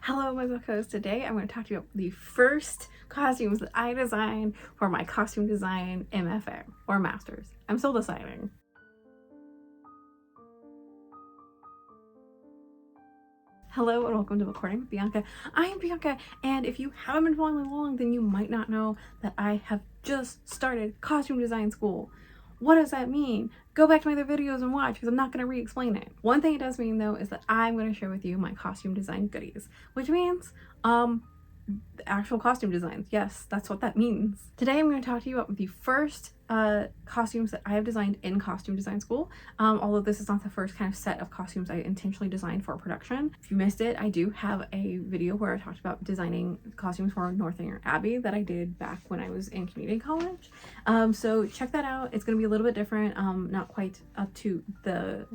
Hello, my bookhos. Today I'm going to talk to you about the first costumes that I designed for my costume design MFA or master's. I'm still deciding. Hello and welcome to Bookhoarding with Bianca. I am Bianca, and if you haven't been following along, then you might not know that I have just started costume design school. What does that mean? Go back to my other videos and watch, because I'm not going to re-explain it. One thing it does mean though is that I'm going to share with you my costume design goodies, which means the actual costume designs. Yes, that's what that means. Today I'm going to talk to you about the first costumes that I have designed in costume design school, although this is not the first kind of set of costumes I intentionally designed for production. If you missed it, I do have a video where I talked about designing costumes for Northanger Abbey that I did back when I was in community college, so check that out. It's going to be a little bit different, not quite up to the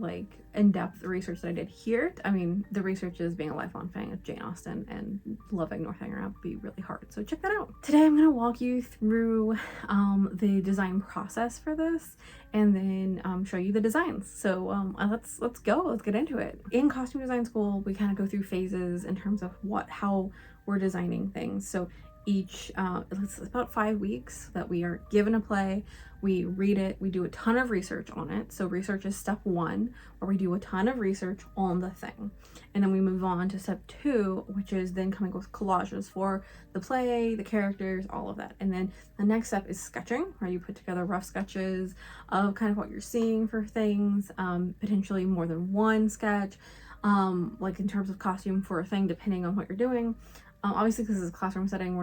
in-depth research that I did here. I mean, the research is being a lifelong fan of Jane Austen and loving Northanger Abbey really hard, so check that out. Today I'm going to walk you through the design process for this, and then show you the designs. So let's go. Let's get into it. In costume design school, we kind of go through phases in terms of how we're designing things. So each it's about 5 weeks that we are given a play. We read it, we do a ton of research on it. So research is step 1, where we do a ton of research on the thing. And then we move on to step 2, which is then coming with collages for the play, the characters, all of that. And then the next step is sketching, where you put together rough sketches of kind of what you're seeing for things, potentially more than one sketch, like in terms of costume for a thing, depending on what you're doing. Obviously, because this is a classroom setting,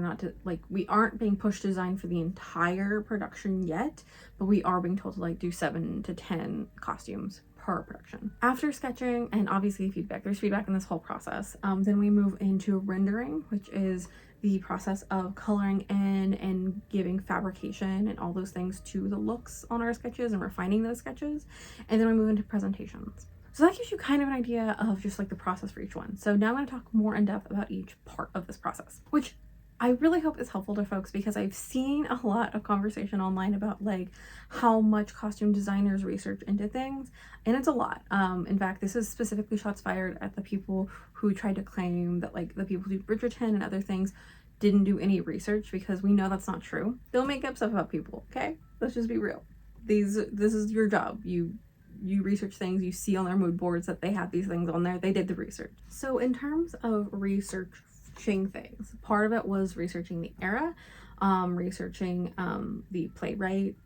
we aren't being push designed for the entire production yet, but we are being told to do 7 to 10 costumes per production. After sketching and obviously there's feedback in this whole process, then we move into rendering, which is the process of coloring in and giving fabrication and all those things to the looks on our sketches and refining those sketches. And then we move into presentations. So that gives you kind of an idea of just the process for each one. So now I'm going to talk more in depth about each part of this process, which I really hope is helpful to folks, because I've seen a lot of conversation online about how much costume designers research into things, and it's a lot. In fact, this is specifically shots fired at the people who tried to claim that the people who do Bridgerton and other things didn't do any research, because we know that's not true. Don't make up stuff about people, okay? Let's just be real. This is your job. You research things, you see on their mood boards that they have these things on there. They did the research. So in terms of researching things, part of it was researching the era, researching the playwright,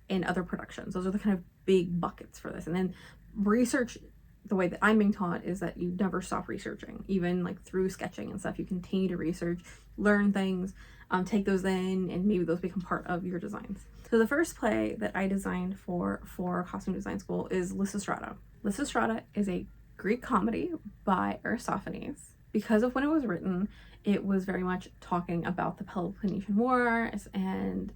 and other productions. Those are the kind of big buckets for this. And then research, the way that I'm being taught, is that you never stop researching. Even through sketching and stuff, you continue to research, learn things, take those in, and maybe those become part of your designs. So the first play that I designed for costume design school is Lysistrata. Lysistrata is a Greek comedy by Aristophanes. Because of when it was written, it was very much talking about the Peloponnesian Wars and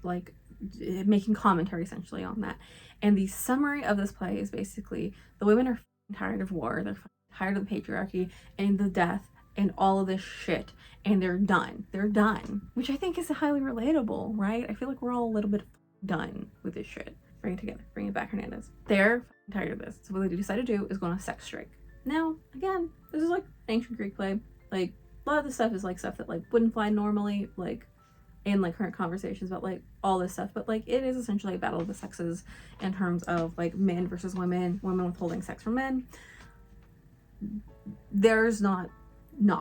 making commentary essentially on that. And the summary of this play is basically the women are tired of war, they're tired of the patriarchy and the death and all of this shit, and they're done, which I think is highly relatable, right? I feel like we're all a little bit done with this shit. Bring it together, bring it back, Hernandez. They're tired of this, so what they decide to do is go on a sex strike. Now again, this is ancient Greek play. A lot of this stuff is stuff that wouldn't fly normally in current conversations about all this stuff, but it is essentially a battle of the sexes in terms of men versus women withholding sex from men. There's not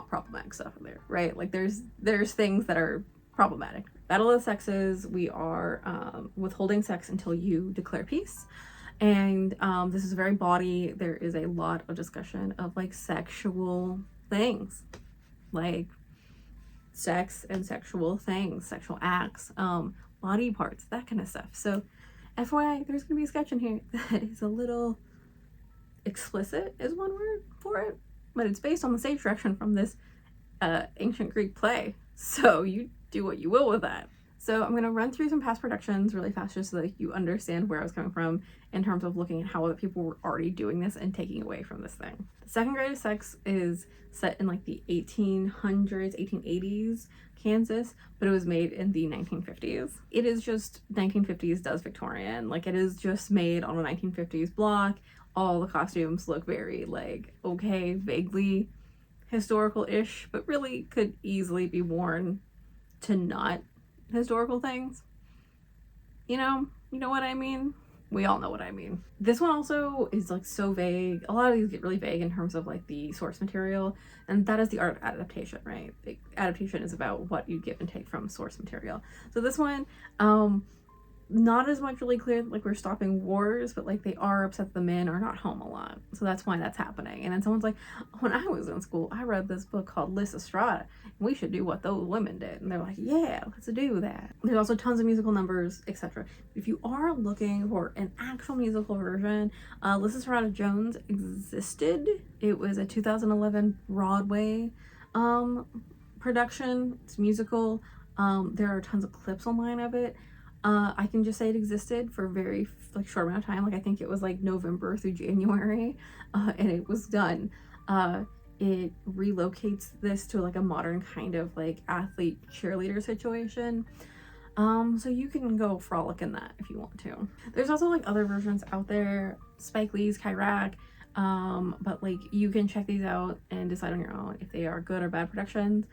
problematic stuff in there, right? There's things that are problematic. Battle of the sexes, we are withholding sex until you declare peace. And this is very bawdy. There is a lot of discussion of sexual things, sex and sexual things, sexual acts, body parts, that kind of stuff. So FYI, there's gonna be a sketch in here that is a little explicit, is one word for it, but it's based on the stage direction from this ancient Greek play, so you do what you will with that. So I'm going to run through some past productions really fast, just so that you understand where I was coming from in terms of looking at how other people were already doing this and taking away from this thing. The Second Greatest Sex is set in the 1800s, 1880s Kansas, but it was made in the 1950s. It is just 1950s does Victorian. It is just made on a 1950s block. All the costumes look very okay, vaguely historical-ish, but really could easily be worn to not historical things. You know what I mean? We all know what I mean. This one also is like so vague. A lot of these get really vague in terms of like the source material, and that is the art of adaptation, right? Adaptation is about what you give and take from source material. So this one, not as much really clear like we're stopping wars, but like they are upset the men are not home a lot, so that's why that's happening. And then someone's like, when I was in school I read this book called Lysistrata, we should do what those women did, and they're like, yeah, let's do that. There's also tons of musical numbers, etc. If you are looking for an actual musical version, Lysistrata Jones existed. It was a 2011 Broadway production. It's musical. There are tons of clips online of it. I can just say it existed for a very like short amount of time. Like I think it was like November through January, and it was done. It relocates this to like a modern kind of like athlete cheerleader situation. So you can go frolic in that if you want to. There's also like other versions out there, Spike Lee's Chirac, but like you can check these out and decide on your own if they are good or bad productions.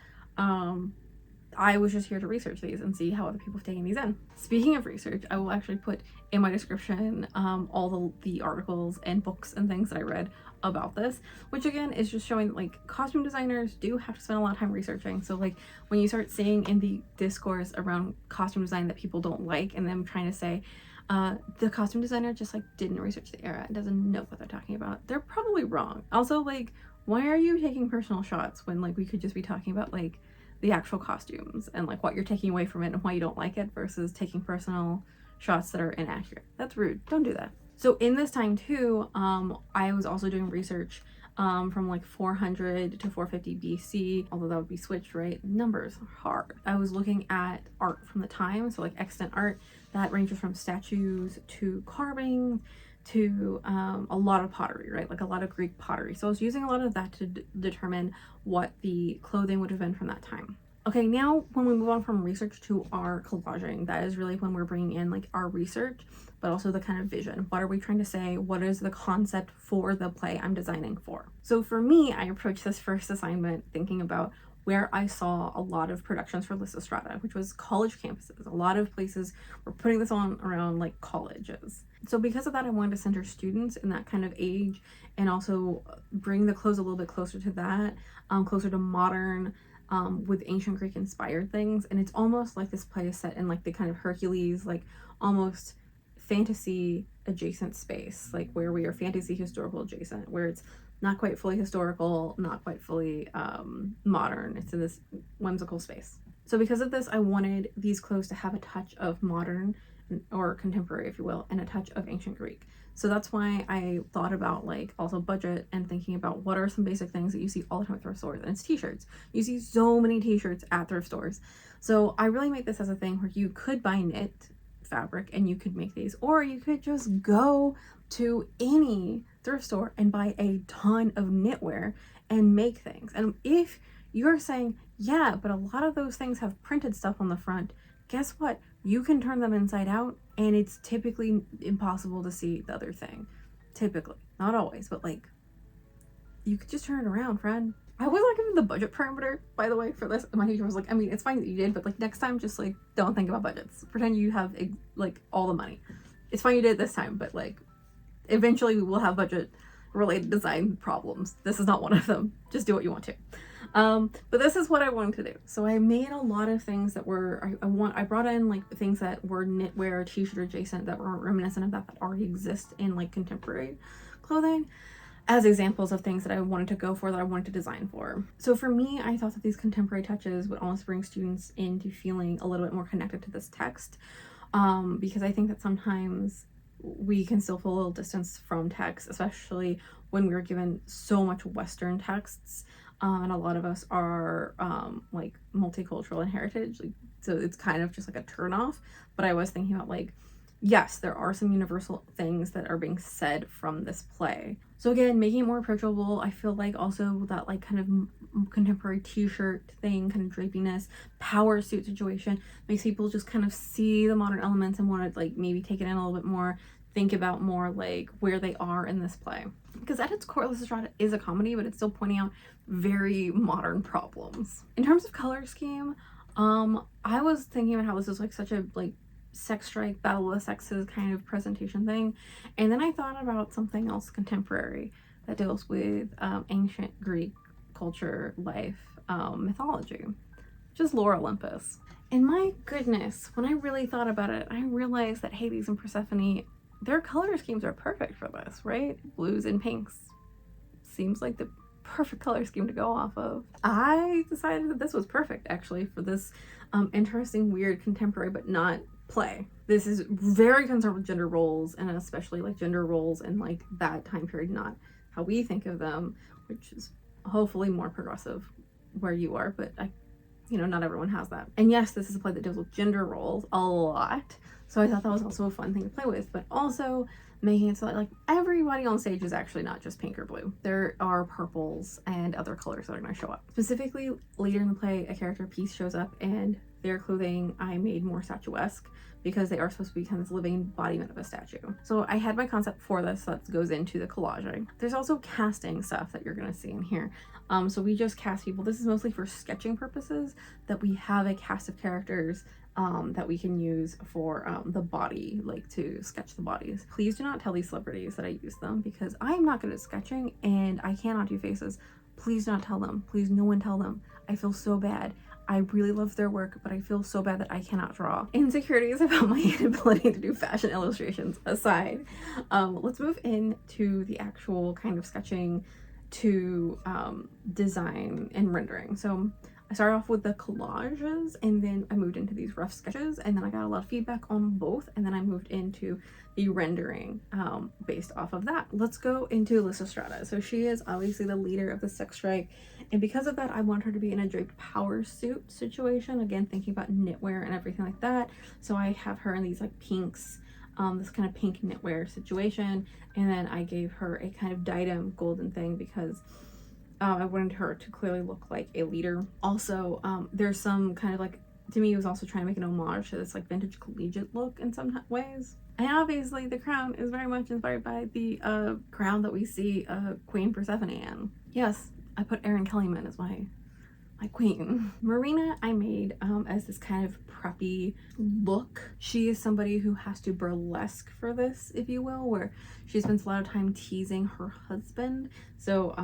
I was just here to research these and see how other people have taken these in. Speaking of research, I will actually put in my description all the articles and books and things that I read about this, which again is just showing that like costume designers do have to spend a lot of time researching. So like when you start seeing in the discourse around costume design that people don't like and them trying to say the costume designer just like didn't research the era and doesn't know what they're talking about, they're probably wrong. Also, like, why are you taking personal shots when like we could just be talking about like the actual costumes and like what you're taking away from it and why you don't like it versus taking personal shots that are inaccurate? That's rude. Don't do that. So in this time too, I was also doing research from like 400 to 450 BC, although that would be switched, right? Numbers are hard. I was looking at art from the time, so like extant art that ranges from statues to carving to a lot of pottery, right? Like a lot of Greek pottery. So I was using a lot of that to determine what the clothing would have been from that time. Okay, now when we move on from research to our collaging, that is really when we're bringing in like our research, but also the kind of vision. What are we trying to say? What is the concept for the play I'm designing for? So for me, I approached this first assignment thinking about where I saw a lot of productions for Lysistrata, which was college campuses. A lot of places were putting this on around like colleges. So because of that, I wanted to center students in that kind of age and also bring the clothes a little bit closer to that, closer to modern, with ancient Greek inspired things. And it's almost like this play is set in like the kind of Hercules, like almost fantasy adjacent space, like where we are fantasy historical adjacent, where it's not quite fully historical, not quite fully modern. It's in this whimsical space. So because of this, I wanted these clothes to have a touch of modern or contemporary, if you will, and a touch of ancient Greek. So that's why I thought about like also budget and thinking about what are some basic things that you see all the time at thrift stores, and it's t-shirts. You see so many t-shirts at thrift stores. So I really made this as a thing where you could buy knit fabric and you could make these, or you could just go to any thrift store and buy a ton of knitwear and make things. And if you're saying, yeah, but a lot of those things have printed stuff on the front, guess what? You can turn them inside out and it's typically impossible to see the other thing. Typically. Not always, but like, you could just turn it around, friend. I was not given the budget parameter, by the way, for this. My teacher was like, I mean, it's fine that you did, but like next time, just like don't think about budgets. Pretend you have like all the money. It's fine you did it this time, but like eventually we will have budget related design problems. This is not one of them. Just do what you want to. But this is what I wanted to do. So I made a lot of things that were, I brought in like things that were knitwear, t-shirt adjacent, that were reminiscent of that already exist in like contemporary clothing, as examples of things that I wanted to go for, that I wanted to design for. So for me, I thought that these contemporary touches would almost bring students into feeling a little bit more connected to this text, because I think that sometimes we can still feel a little distance from text, especially when we're given so much Western texts, and a lot of us are like multicultural and heritage, like, so it's kind of just like a turnoff. But I was thinking about like, yes, there are some universal things that are being said from this play. So again, making it more approachable. I feel like also that like kind of contemporary t-shirt thing, kind of drapiness, power suit situation makes people just kind of see the modern elements and want to like maybe take it in a little bit more, think about more like where they are in this play. Because at its core, Lysistrata is a comedy, but it's still pointing out very modern problems. In terms of color scheme, I was thinking about how this is like such a like sex strike, battle of the sexes kind of presentation thing, and then I thought about something else contemporary that deals with ancient Greek culture, life, mythology, just lore Olympus. And my goodness, when I really thought about it, I realized that Hades and Persephone, their color schemes are perfect for this, right? Blues and pinks seems like the perfect color scheme to go off of. I decided that this was perfect actually for this interesting, weird, contemporary, but not play. This is very concerned with gender roles, and especially like gender roles in like that time period, not how we think of them, which is hopefully more progressive where you are, but you know, not everyone has that. And yes, this is a play that deals with gender roles a lot, so I thought that was also a fun thing to play with, but also making it so that like everybody on stage is actually not just pink or blue. There are purples and other colors that are going to show up. Specifically, later in the play, a character piece shows up, and their clothing I made more statuesque because they are supposed to be kind of this living embodiment of a statue. So I had my concept for this that goes into the collaging. There's also casting stuff that you're going to see in here. So we just cast people. This is mostly for sketching purposes, that we have a cast of characters that we can use for the body, like to sketch the bodies. Please do not tell these celebrities that I use them, because I'm not good at sketching and I cannot do faces. Please do not tell them. Please, no one tell them. I feel so bad. I really love their work, but I feel so bad that I cannot draw. Insecurities about my inability to do fashion illustrations aside, let's move into the actual kind of sketching to design and rendering. So I started off with the collages, and then I moved into these rough sketches, and then I got a lot of feedback on both, and then I moved into the rendering based off of that. Let's go into Lysistrata. So she is obviously the leader of the sex strike, and because of that, I want her to be in a draped power suit situation, again thinking about knitwear and everything like that. So I have her in these like pinks, this kind of pink knitwear situation, and then I gave her a kind of diadem golden thing because I wanted her to clearly look like a leader. Also, there's some kind of like, to me, it was also trying to make an homage to this like vintage collegiate look in some ways. And obviously the crown is very much inspired by the crown that we see Queen Persephone in. Yes, I put Erin Kellyman as my queen. Marina I made as this kind of preppy look. She is somebody who has to burlesque for this, if you will, where she spends a lot of time teasing her husband. So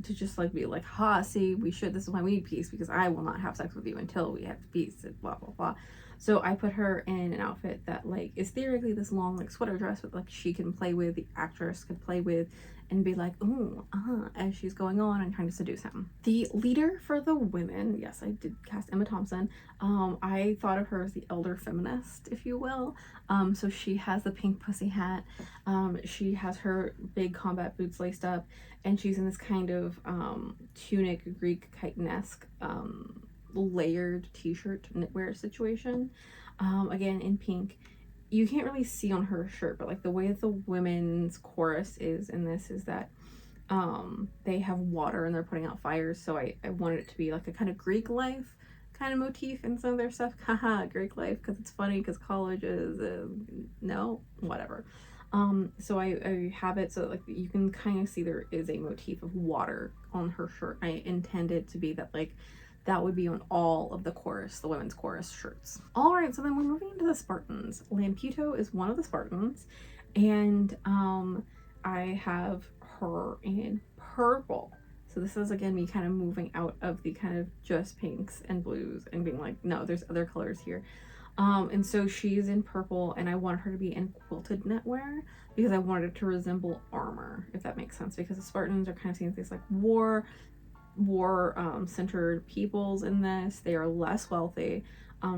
to just like be like, ha, see, this is why we need peace, because I will not have sex with you until we have peace, and blah blah blah. So I put her in an outfit that like is theoretically this long like sweater dress with like she can play with, the actress could play with, and be like, ooh, as she's going on and trying to seduce him. The leader for the women, yes, I did cast Emma Thompson. I thought of her as the elder feminist, if you will. So she has the pink pussy hat. She has her big combat boots laced up, and she's in this kind of tunic, Greek chiton-esque layered t-shirt knitwear situation, again in pink. You can't really see on her shirt, but like the way that the women's chorus is in this is that they have water and they're putting out fires, so I wanted it to be like a kind of Greek life kind of motif in some of their stuff. Haha, Greek life, because it's funny, because colleges, no, whatever. So I have it so that, like, you can kind of see there is a motif of water on her shirt. I intend it to be that like that would be on all of the chorus, the women's chorus shirts. All right, so then we're moving into the Spartans. Lampeto is one of the Spartans, and I have her in purple. So this is again me kind of moving out of the kind of just pinks and blues and being like, no, there's other colors here. And so she's in purple, and I want her to be in quilted knitwear because I wanted it to resemble armor, if that makes sense, because the Spartans are kind of seen as these like war centered peoples in this. They are less wealthy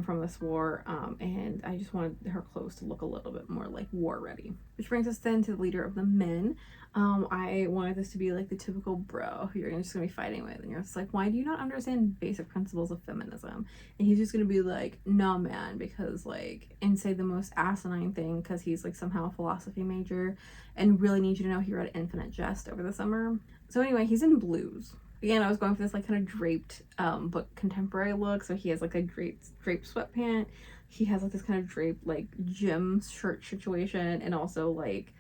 from this war, and I just wanted her clothes to look a little bit more like war ready. Which brings us then to the leader of the men. I wanted this to be like the typical bro who you're just gonna be fighting with, and you're just like, why do you not understand basic principles of feminism? And he's just gonna be like, no man, because like, and say the most asinine thing because he's like somehow a philosophy major and really need you to know he read Infinite Jest over the summer. So anyway, he's in blues. again, I was going for this like kind of draped but contemporary look. So he has like a draped sweatpant. He has like this kind of draped like gym shirt situation, and also like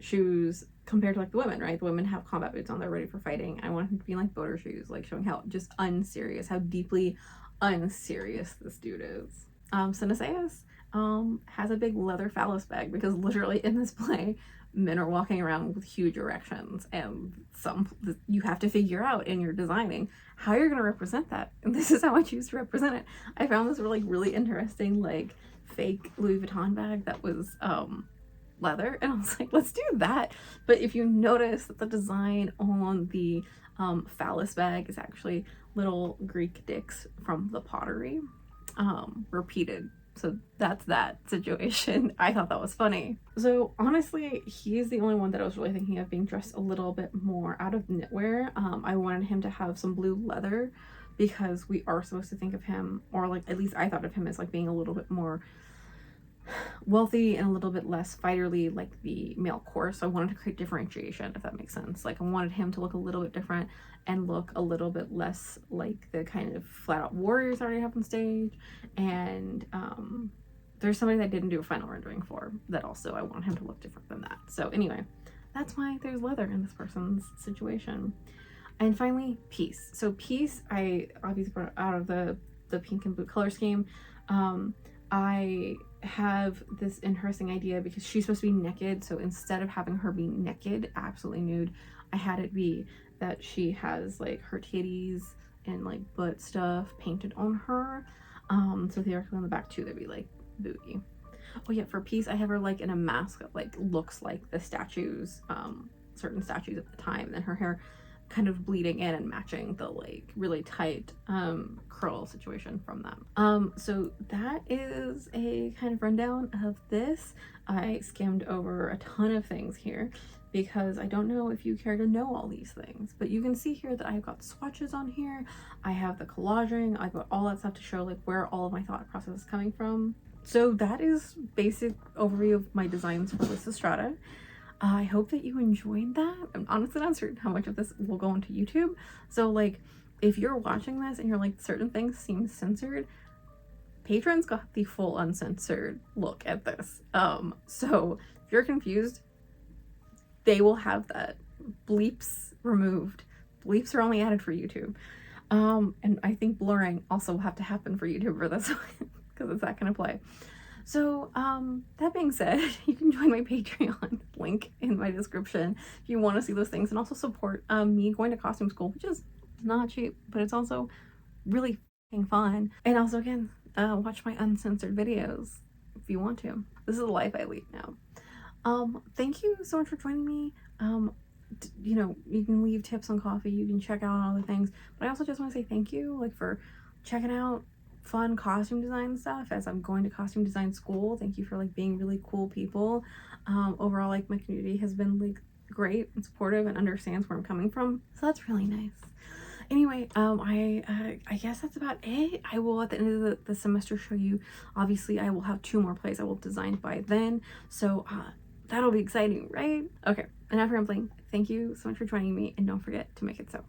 shoes compared to like the women, right? The women have combat boots on, they're ready for fighting. I want him to be in like boater shoes, like showing how just unserious, how deeply unserious this dude is. Cinesias has a big leather phallus bag, because literally in this play men are walking around with huge erections, and you have to figure out in your designing how you're going to represent that, and this is how I choose to represent it. I found this really interesting like fake Louis Vuitton bag that was leather, and I was like, let's do that. But if you notice that the design on the phallus bag is actually little Greek dicks from the pottery repeated. So that's that situation. I thought that was funny. So honestly, he's the only one that I was really thinking of being dressed a little bit more out of knitwear. I wanted him to have some blue leather, because we are supposed to think of him, or like at least I thought of him as like being a little bit more wealthy and a little bit less fighterly like the male chorus. So I wanted to create differentiation, if that makes sense. Like I wanted him to look a little bit different and look a little bit less like the kind of flat out warriors I already have on stage. And there's somebody that didn't do a final rendering for that also I want him to look different than that. So anyway, that's why there's leather in this person's situation. And finally, Peace. So Peace, I obviously brought out of the pink and blue color scheme. I have this interesting idea because she's supposed to be naked, so instead of having her be naked, absolutely nude, I had it be that she has like her titties and like butt stuff painted on her. So theoretically on the back too, there'd be like booty. Oh yeah, for Peace, I have her like in a mask that like looks like the statues, certain statues at the time, and her hair kind of bleeding in and matching the like really tight curl situation from them. So that is a kind of rundown of this. I skimmed over a ton of things here because I don't know if you care to know all these things, but you can see here that I've got swatches on here. I have the collaging, I've got all that stuff to show like where all of my thought process is coming from. So that is basic overview of my designs for Lysistrata. I hope that you enjoyed that. I'm honestly not certain how much of this will go into YouTube. So like, if you're watching this and you're like, certain things seem censored, patrons got the full uncensored look at this. So if you're confused, they will have that. Bleeps removed. Bleeps are only added for YouTube. And I think blurring also will have to happen for YouTube for this because it's that kind of play. So that being said, you can join my Patreon, link in my description, if you want to see those things, and also support me going to costume school, which is not cheap, but it's also really f***ing fun. And also again, watch my uncensored videos if you want to. This is the life I lead now. Thank you so much for joining me. You know, you can leave tips on coffee, you can check out all the things, but I also just want to say thank you like for checking out fun costume design stuff as I'm going to costume design school. Thank you for like being really cool people. Overall, like my community has been like great and supportive and understands where I'm coming from, so that's really nice. Anyway, I guess that's about it. I will at the end of the semester show you, obviously I will have 2 more plays I will design by then, so that'll be exciting, right? Okay, enough rambling. Thank you so much for joining me, and don't forget to make it so.